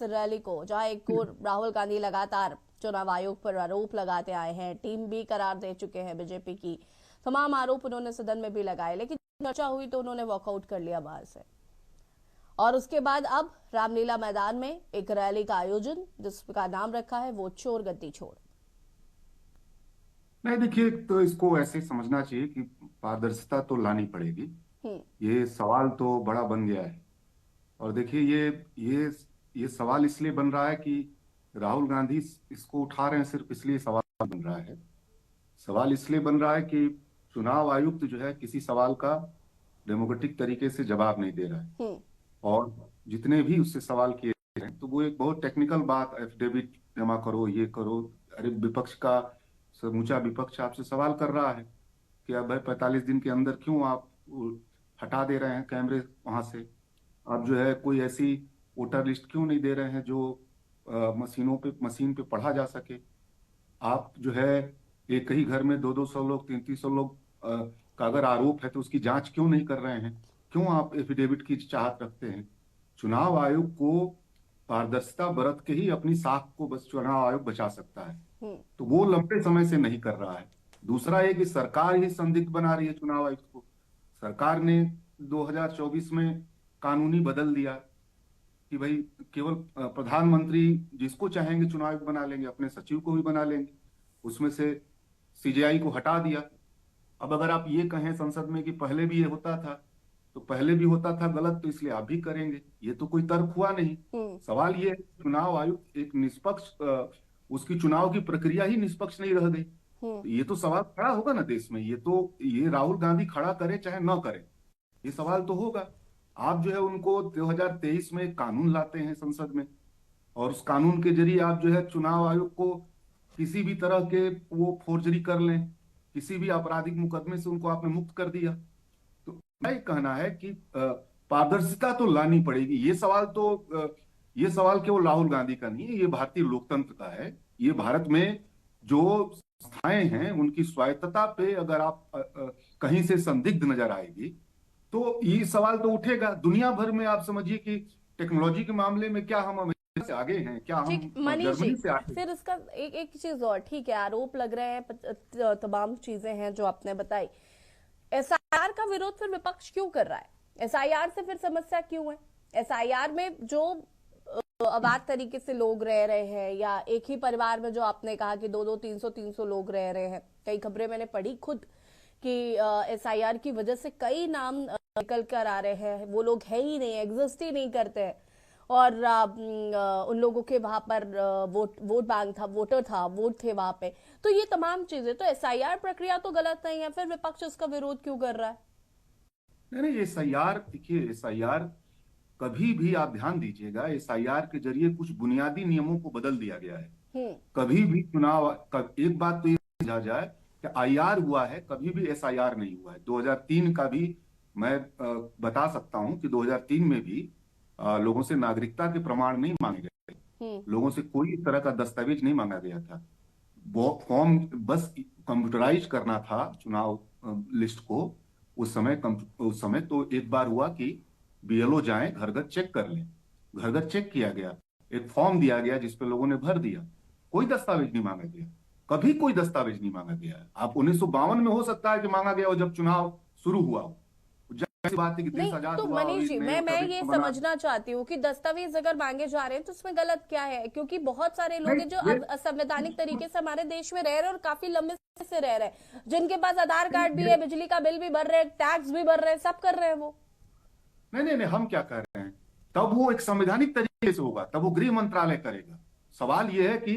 Rally को, जहां एक और राहुल गांधी लगातार चुनाव आयोग पर आरोप लगाते आए हैं, टीम बी करार दे चुके हैं बीजेपी की। तमाम आरोप उन्होंने सदन में भी लगाए, लेकिन चर्चा हुई तो उन्होंने वॉकआउट कर लिया बाहर से। और उसके बाद अब रामलीला मैदान में एक रैली का आयोजन, जिसका नाम रखा है वो चोर गद्दी छोड़। नहीं, देखिए, तो इसको ऐसे समझना चाहिए कि पारदर्शिता तो लानी पड़ेगी। हम्म। ये सवाल तो बड़ा बन गया है। और देखिए, ये सवाल इसलिए बन रहा है कि राहुल गांधी इसको उठा रहे हैं, सिर्फ इसलिए सवाल बन रहा है। सवाल इसलिए बन रहा है कि चुनाव आयुक्त जो है किसी सवाल का डेमोक्रेटिक तरीके से जवाब नहीं दे रहा है। हम्म। और जितने भी उससे सवाल किए हैं तो वो एक बहुत टेक्निकल बात, एफिडेविट जमा करो, ये करो। अरे, विपक्ष का समूचा विपक्ष आपसे सवाल कर रहा है कि अब भाई 45 दिन के अंदर क्यों आप हटा दे रहे हैं कैमरे वहां से। आप जो है कोई ऐसी वोटर लिस्ट क्यों नहीं दे रहे हैं जो मशीन पे पढ़ा जा सके। आप जो है एक ही घर में 200-200 लोग, 300-300 लोग का अगर आरोप है तो उसकी जांच क्यों नहीं कर रहे हैं। क्यों आप एफिडेविट की चाहत रखते हैं। चुनाव आयोग को पारदर्शिता बरत के ही अपनी साख को बस चुनाव आयोग बचा सकता है। हम्म। तो वो लंबे समय से नहीं कर रहा है। दूसरा ये कि सरकार ही संदिग्ध बना रही है चुनाव आयुक्त को। सरकार ने 2024 में कानूनी बदल दिया कि भाई केवल प्रधानमंत्री जिसको चाहेंगे चुनाव आयुक्त बना लेंगे, अपने सचिव को भी बना लेंगे। उसमें से सीजेआई को हटा दिया। अब अगर आप ये कहें संसद में कि पहले भी ये होता था, तो पहले भी होता था गलत, तो इसलिए आप भी करेंगे, ये तो कोई तर्क हुआ नहीं। हम्म। सवाल ये है कि चुनाव आयुक्त एक निष्पक्ष उसकी चुनाव की प्रक्रिया ही निष्पक्ष नहीं रह गई। हम्म। तो ये तो सवाल खड़ा होगा ना देश में। ये राहुल गांधी खड़ा करे चाहे न करे, ये सवाल तो होगा। आप जो है उनको 2023 में एक कानून लाते हैं संसद में, और उस कानून के जरिए आप जो है चुनाव आयोग को किसी भी तरह के वो फोर्जरी कर लें, किसी भी आपराधिक मुकदमे से उनको आपने मुक्त कर दिया। तो मैं कहना है कि पारदर्शिता तो लानी पड़ेगी। ये सवाल केवल राहुल गांधी का नहीं है, ये भारतीय लोकतंत्र का है। ये भारत में जो संस्थाएं हैं उनकी स्वायत्तता पे अगर आप कहीं से संदिग्ध नजर आएगी तो ये सवाल तो उठेगा। दुनिया भर में आप समझिए कि टेक्नोलॉजी के मामले में क्या हम अमेरिका से आगे हैं, क्या ठीक, हम मनीष जी, जर्मनी से आगे हैं? फिर इसका एक एक चीज और, ठीक है, आरोप लग रहे हैं, तमाम चीजें हैं जो आपने बताई। एसआईआर का विरोध फिर विपक्ष क्यों कर रहा है? एसआईआर से फिर समस्या क्यों है? एसआईआर में जो अवैध तरीके से लोग रह रहे हैं, या एक ही परिवार में जो आपने कहा कि 2-2, 300-300 लोग रह रहे हैं, कई खबरें मैंने पढ़ी खुद कि एसआईआर की वजह से कई नाम निकल कर आ रहे हैं, वो लोग है ही नहीं, एग्जिस्ट ही नहीं करते हैं। और उन लोगों के वहां पर वोट बैंक था, वोटर था, वोट थे वहां पे। तो ये तमाम चीजें, तो एसआईआर प्रक्रिया तो गलत नहीं है, फिर विपक्ष इसका विरोध क्यों कर रहा है? नहीं नहीं, एसआईआर, देखिए, एसआईआर कभी भी आप ध्यान दीजिएगा, एसआईआर के जरिए कुछ बुनियादी नियमों को बदल दिया गया है। हम्म। कभी भी एक बात तो ये समझा जाए कि आईआर हुआ है, कभी भी एसआईआर नहीं हुआ है। 2003 का भी मैं बता सकता हूं कि 2003 में भी लोगों से नागरिकता के प्रमाण नहीं मांगे गए थे। हम्म। लोगों से कोई तरह का दस्तावेज नहीं मांगा गया था। वो फॉर्म बस कंप्यूटराइज करना था चुनाव लिस्ट को। उस समय तो एक बार हुआ कि बीएलओ जाएं, घर घर चेक कर लें। घर घर चेक किया गया, एक फॉर्म दिया गया जिसपे लोगों ने भर दिया। कोई दस्तावेज नहीं मांगा गया, कभी कोई दस्तावेज नहीं मांगा गया है। आप 1952 में हो सकता है कि मांगा गया हो जब चुनाव शुरू हुआ हो। ऐसी बात है कि देश नहीं आजाद तो हुआ और मनीष एक जी, नए मैं वोटर ये लिस्ट बना। समझना चाहती हूँ कि दस्तावेज अगर मांगे जा रहे हैं तो उसमें गलत क्या है? क्योंकि बहुत सारे लोग नहीं, हैं जो ये अब असंवैधानिक तरीके से हमारे देश में रह रहे हैं, और काफी लंबे से रह रहे हैं, जिनके पास आधार कार्ड भी है, बिजली का बिल भी भर रहे हैं, टैक्स भी भर रहे हैं, सब कर रहे हैं वो। नहीं नहीं नहीं, हम क्या कर रहे हैं? तब वो एक संवैधानिक तरीके से होगा, तब वो गृह मंत्रालय करेगा। सवाल ये है कि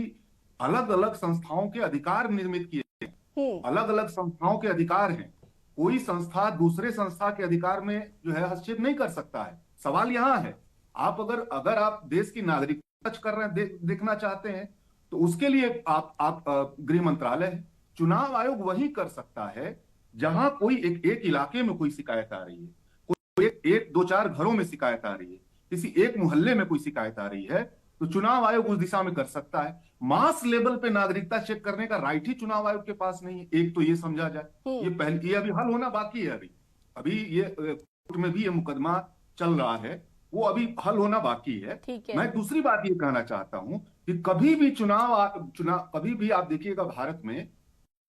अलग अलग संस्थाओं के अधिकार निर्मित किए हैं। हम्म। अलग अलग संस्थाओं के अधिकार हैं। कोई संस्था दूसरे संस्था के अधिकार में जो है हस्तक्षेप नहीं कर सकता है। सवाल यहां है, आप अगर अगर आप देश की नागरिकता कर रहे हैं, देखना चाहते हैं, तो उसके लिए आप गृह मंत्रालय है। चुनाव आयोग वही कर सकता है जहां कोई एक इलाके में कोई शिकायत आ रही है, एक दो चार घरों में शिकायत आ रही है, किसी एक मोहल्ले में कोई शिकायत आ रही है, तो चुनाव आयोग उस दिशा में कर सकता है। मास लेवल पे नागरिकता चेक करने का राइट ही चुनाव आयोग के पास नहीं है। एक तो ये समझा जाए। हम्म। ये अभी हल होना बाकी है। अभी ये कोर्ट में भी ये मुकदमा चल रहा है वो अभी हल होना बाकी है। ठीक है। मैं दूसरी बात ये कहना चाहता हूं कि कभी भी चुनाव कभी भी आप देखिएगा भारत में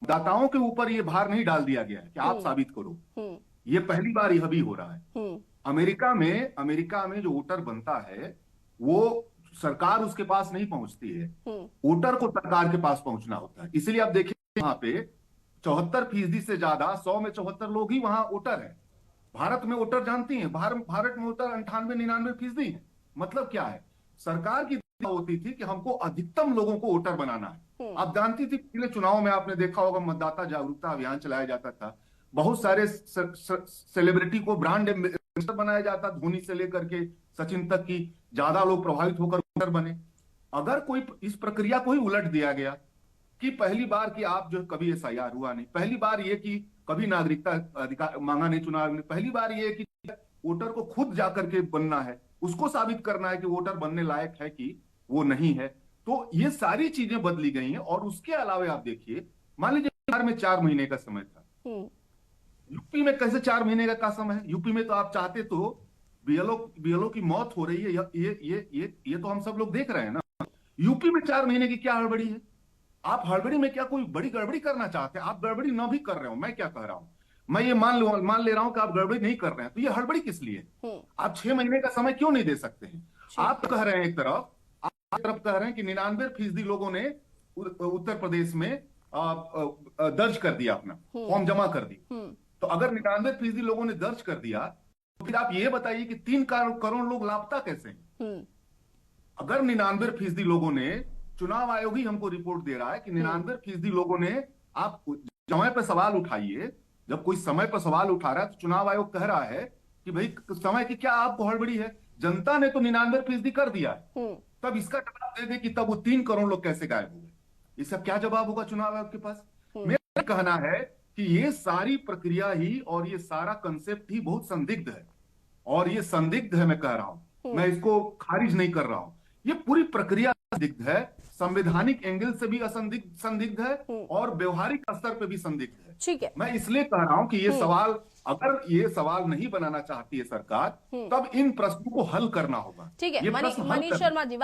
दाताओं के ऊपर ये भार नहीं डाल दिया गया है कि आप हम्म। साबित करो। हम्म। ये पहली बार यह भी हो रहा है। हम्म। अमेरिका में जो वोटर बनता है वो सरकार उसके पास नहीं पहुंचती है, हम्म। वोटर को सरकार के पास पहुंचना होता है। इसलिए आप देखिए वहां पे 74% से ज्यादा, 100 में 74 लोग ही वहां वोटर है। भारत में वोटर जानती हैं, भारत में वोटर 98-99% है। मतलब क्या है, सरकार की होती थी कि हमको अधिकतम लोगों को वोटर बनाना है। आप जानती थी पिछले चुनाव में आपने देखा होगा मतदाता जागरूकता अभियान चलाया जाता था, बहुत सारे सेलिब्रिटी को ब्रांड एम्बेसडर बनाया जाता, धोनी से लेकर के सचिन तक की ज्यादा लोग प्रभावित होकर वोटर बने। अगर कोई इस प्रक्रिया को ही उलट दिया गया कि पहली बार कि आप जो कभी एसआईआर हुआ नहीं, पहली बार ये कि कभी नागरिकता अधिकार मांगा नहीं चुनाव में, पहली बार ये कि वोटर को खुद जाकर के बनना है, उसको साबित करना है कि वोटर बनने लायक है कि वो नहीं है। तो ये सारी चीजें बदली गई हैं। और उसके अलावा आप देखिए, मान लीजिए बिहार में 4 महीने का समय था, यूपी में कैसे 4 महीने का समय है? यूपी में तो आप चाहते तो बीएलओ की मौत हो रही है, ये तो हम सब लोग देख रहे हैं ना। यूपी में 4 महीने की क्या हड़बड़ी है? आप हड़बड़ी में क्या कोई बड़ी गड़बड़ी करना चाहते हैं? आप गड़बड़ी ना भी कर रहे हो, मैं क्या कह रहा हूं, मैं ये मान ले रहा हूं कि आप गड़बड़ी नहीं कर रहे हैं, तो ये हड़बड़ी किस लिए? आप 6 महीने का समय क्यों नहीं दे सकते हैं? आप कह रहे हैं एक तरफ, आप तरफ कह रहे हैं कि 99% लोगों ने उत्तर प्रदेश में दर्ज कर दिया, अपना फॉर्म जमा कर दी। तो अगर 99% लोगों ने दर्ज कर दिया, तो फिर आप ये बताइए कि 3 करोड़ लोग लापता कैसे हैं? अगर 99% लोगों ने, चुनाव आयोग ही हमको रिपोर्ट दे रहा है कि 99% लोगों ने, आप समय पर सवाल उठाइए, जब कोई समय पर सवाल उठा रहा है तो चुनाव आयोग कह रहा है कि भाई समय की क्या आपको हड़बड़ी है? जनता ने तो 99% कर दिया है, तब इसका जवाब दे दे कि तब वो 3 करोड़ लोग कैसे गायब हो गए? इसका क्या जवाब होगा चुनाव आयोग के पास? मेरा कहना है कि ये सारी प्रक्रिया ही और ये सारा कंसेप्ट ही बहुत संदिग्ध है, और ये संदिग्ध है, मैं कह रहा हूं, मैं इसको खारिज नहीं कर रहा हूं। ये पूरी प्रक्रिया संदिग्ध है, संवैधानिक एंगल से भी संदिग्ध है, और व्यवहारिक स्तर पे भी संदिग्ध है। ठीक है। मैं इसलिए कह रहा हूं कि ये सवाल, अगर ये सवाल नहीं बनाना चाहती है सरकार, तब इन प्रश्नों को हल करना होगा। ठीक है। ये प्रश्न हल मनीष शर्मा जी,